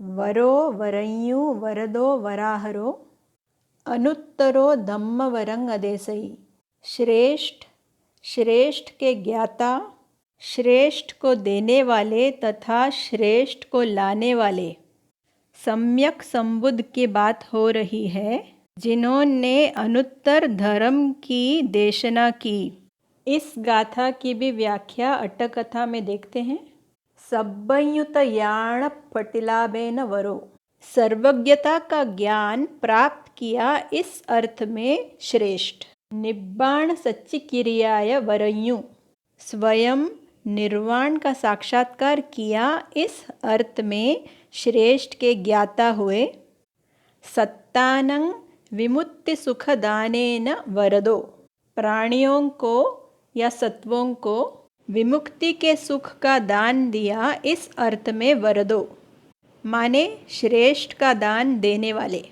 वरो वरय्यु वरदो वराहरो अनुत्तरो धम्मवरं अदेसई। श्रेष्ठ, श्रेष्ठ के ज्ञाता, श्रेष्ठ को देने वाले तथा श्रेष्ठ को लाने वाले सम्यक संबुद्ध की बात हो रही है, जिन्होंने अनुत्तर धर्म की देशना की। इस गाथा की भी व्याख्या अट्टकथा में देखते हैं। सब्बयुत याण पटिलाबेन वरो, सर्वज्ञता का ज्ञान प्राप्त किया इस अर्थ में श्रेष्ठ। निब्बाण सच्ची क्रियाय वरय्यु, स्वयं निर्वाण का साक्षात्कार किया इस अर्थ में श्रेष्ठ के ज्ञाता हुए। सत्तानं विमुक्ति सुखदानेन वरदो, प्राणियों को या सत्वों को विमुक्ति के सुख का दान दिया इस अर्थ में वरदो, माने श्रेष्ठ का दान देने वाले।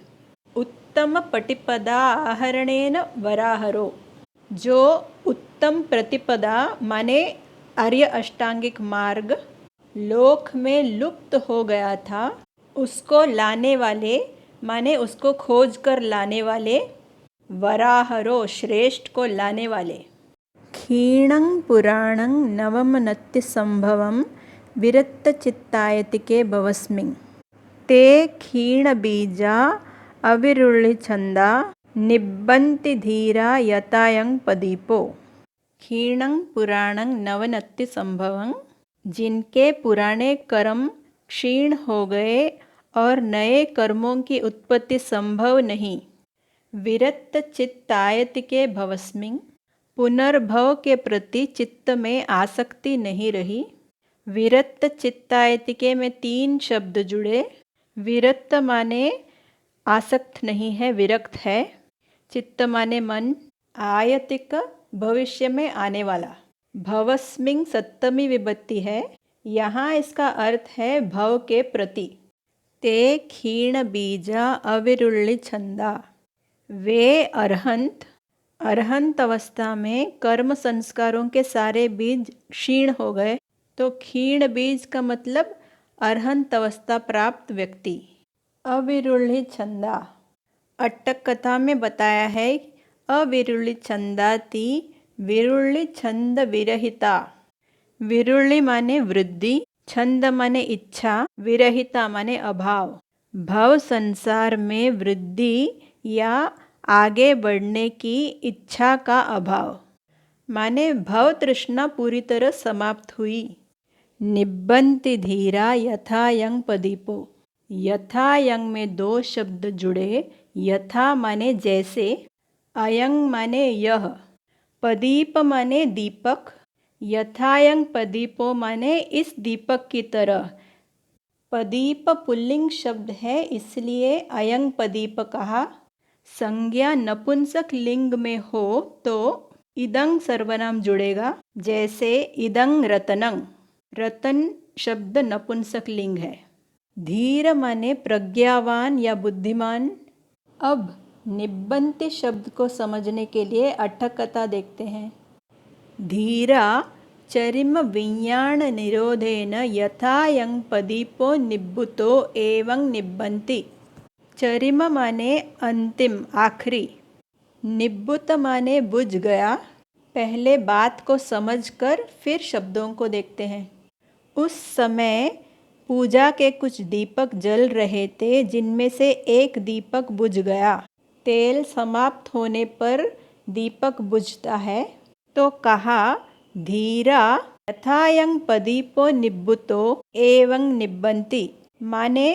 उत्तम प्रतिपदा आहरणेन वराहरो, जो उत्तम प्रतिपदा माने आर्य अष्टांगिक मार्ग लोक में लुप्त हो गया था, उसको लाने वाले माने उसको खोज कर लाने वाले। वराहरो, श्रेष्ठ को लाने वाले। क्षीणं पुराणं नवमनत्ति संभवं विरक्तचित्तायतिके भवस्मिन्, ते क्षीणबीजा अविरुळिछन्दा निब्बन्ति धीरा यतायं पदीपो। क्षीणं पुराणं नवनत्ति संभवं, जिनके पुराने कर्म क्षीण हो गए और नए कर्मों की उत्पत्ति संभव नहीं। विरक्त चित्तायतिके भवस्मिन्, पुनर्भव के प्रति चित्त में आसक्ति नहीं रही। विरक्त चित्तायतिके में 3 शब्द जुड़े। विरक्त माने आसक्त नहीं है, विरक्त है। चित्त माने मन। आयतिक भविष्य में आने वाला। भवस्मिन् सप्तमी विभक्ति है, यहाँ इसका अर्थ है भव के प्रति। ते क्षीण बीजा अविरुळि छंदा, वे अरहंत, अरहंत अवस्था में कर्म संस्कारों के सारे बीज क्षीण हो गए। तो क्षीण बीज का मतलब अरहंत अवस्था प्राप्त व्यक्ति। अविरुळि छंदा, अट्टक कथा में बताया है। अविरुळि छंदाति विरुळि छंद विरहिता। विरुळि माने वृद्धि, छंद माने इच्छा, विरहिता माने अभाव। भव संसार में वृद्धि या आगे बढ़ने की इच्छा का अभाव, माने भव तृष्णा पूरी तरह समाप्त हुई। निब्बन्ति धीरा यथा यं पदीपो, यथा यंग में 2 शब्द जुड़े। यथा माने जैसे, अयंग माने यह, पदीप माने दीपक। यथायं पदीपो माने इस दीपक की तरह। पदीप पुल्लिंग शब्द है, इसलिए अयंग पदीप कहा। संज्ञा नपुंसक लिंग में हो तो इदंग सर्वनाम जुड़ेगा। जैसे इदंग रतनंग, रतन शब्द नपुंसक लिंग है। धीर माने प्रज्ञावान या बुद्धिमान। अब निब्बन्ति शब्द को समझने के लिए अट्ठक कथा देखते हैं। धीरा चरिम विज्ञान निरोधेन यथा यं पदीपो निब्बुतो एवं निब्बन्ति। चरिम माने अंतिम, आखिरी। निब्बुत माने बुझ गया। पहले बात को समझकर फिर शब्दों को देखते हैं। उस समय पूजा के कुछ दीपक जल रहे थे, जिनमें से एक दीपक बुझ गया। तेल समाप्त होने पर दीपक बुझता है। तो कहा धीरा यथायं पदीपो निब्बुतो एवं निब्बन्ति, माने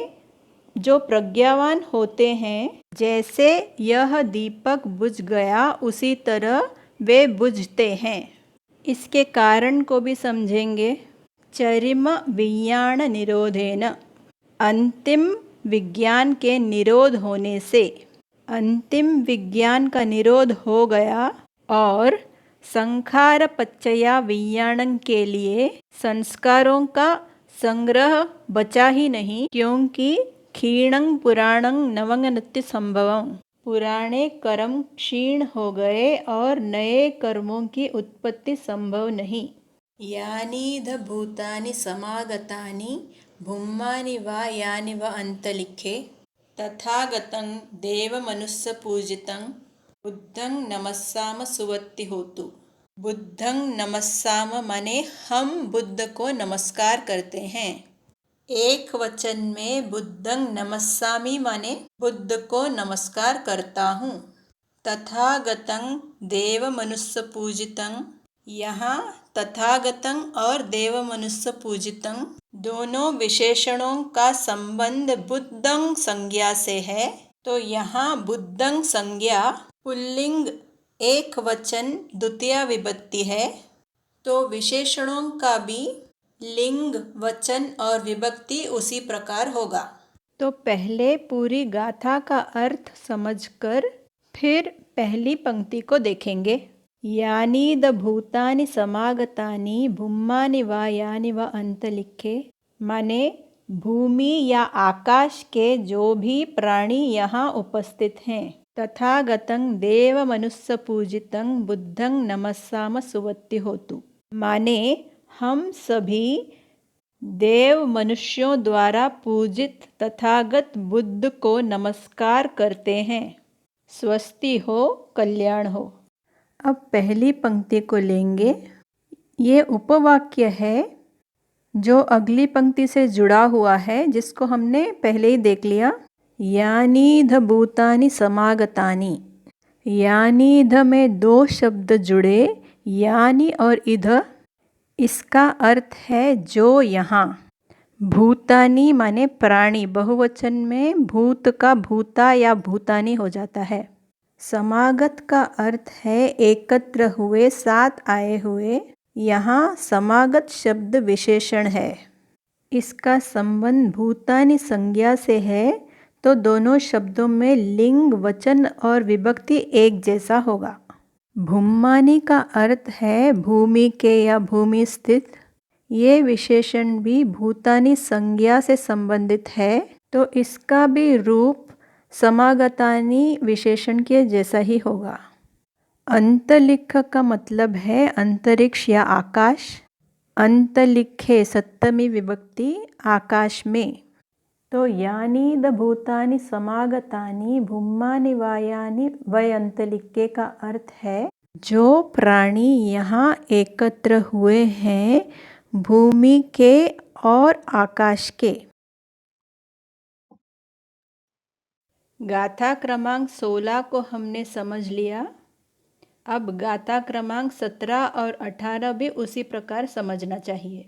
जो प्रज्ञावान होते हैं, जैसे यह दीपक बुझ गया उसी तरह वे बुझते हैं। इसके कारण को भी समझेंगे। चरिम विज्ञान निरोधेन, अंतिम विज्ञान के निरोध होने से। अंतिम विज्ञान का निरोध हो गया और संखार पच्चया विज्ञानं के लिए संस्कारों का संग्रह बचा ही नहीं, क्योंकि क्षीणं पुराणं नवमनत्ति संभवं, पुराने कर्म क्षीण हो गए और नए कर्मों की उत्पत्ति संभव नहीं। यानीध भूतानि समागतानि भूमानि वा यानि वा अन्तलिखे तथागतं देवमनुस्सपूजितं बुद्धं नमस्साम सुवत्ति होतु। बुद्धं नमस्साम माने हम बुद्ध को नमस्कार करते हैं। एक वचन में बुद्धं नमस्सामि माने बुद्ध को नमस्कार करता हूँ। तथागतं देवमनुस्सपूजितं, यहाँ तथागतं और देवमनुस्सपूजितं दोनों विशेषणों का संबंध बुद्धं संज्ञा से है। तो यहाँ बुद्धं संज्ञा पुल्लिंग एक वचन द्वितीय विभक्ति है, तो विशेषणों का भी लिंग वचन और विभक्ति उसी प्रकार होगा। तो पहले पूरी गाथा का अर्थ समझकर फिर पहली पंक्ति को देखेंगे। यानी द भूतानि समागतानि भूमानि वा यानि वा अंतलिखे, माने भूमि या आकाश के जो भी प्राणी यहाँ उपस्थित हैं। तथागतं देव मनुष्य पूजितं बुद्धं नमस्साम सुवत्ति होतु, माने हम सभी देव मनुष्यों द्वारा पूजित तथागत बुद्ध को नमस्कार करते हैं। स्वस्ति हो, कल्याण हो। अब पहली पंक्ति को लेंगे। ये उपवाक्य है जो अगली पंक्ति से जुड़ा हुआ है, जिसको हमने पहले ही देख लिया। यानी ध भूतानि समागतानि, यानी ध में दो शब्द जुड़े, यानी और इध। इसका अर्थ है जो यहाँ। भूतानि माने प्राणी, बहुवचन में भूत का भूता या भूतानि हो जाता है। समागत का अर्थ है एकत्र हुए, साथ आए हुए। यहाँ समागत शब्द विशेषण है। इसका संबंध भूतानि संज्ञा से है, तो दोनों शब्दों में लिंग वचन और विभक्ति एक जैसा होगा। भूमानि का अर्थ है भूमि के या भूमि स्थित। ये विशेषण भी भूतानि संज्ञा से संबंधित है, तो इसका भी रूप समागतानि विशेषण के जैसा ही होगा। अंतलिख का मतलब है अंतरिक्ष या आकाश। अंतलिखे सप्तमी विभक्ति, आकाश में। तो यानी द भूतानि समागतानि भूमानि वा यानि वै अंतलिखे का अर्थ है जो प्राणी यहाँ एकत्र हुए हैं भूमि के और आकाश के। गाथा क्रमांक 16 को हमने समझ लिया। अब गाथा क्रमांक 17 और 18 भी उसी प्रकार समझना चाहिए।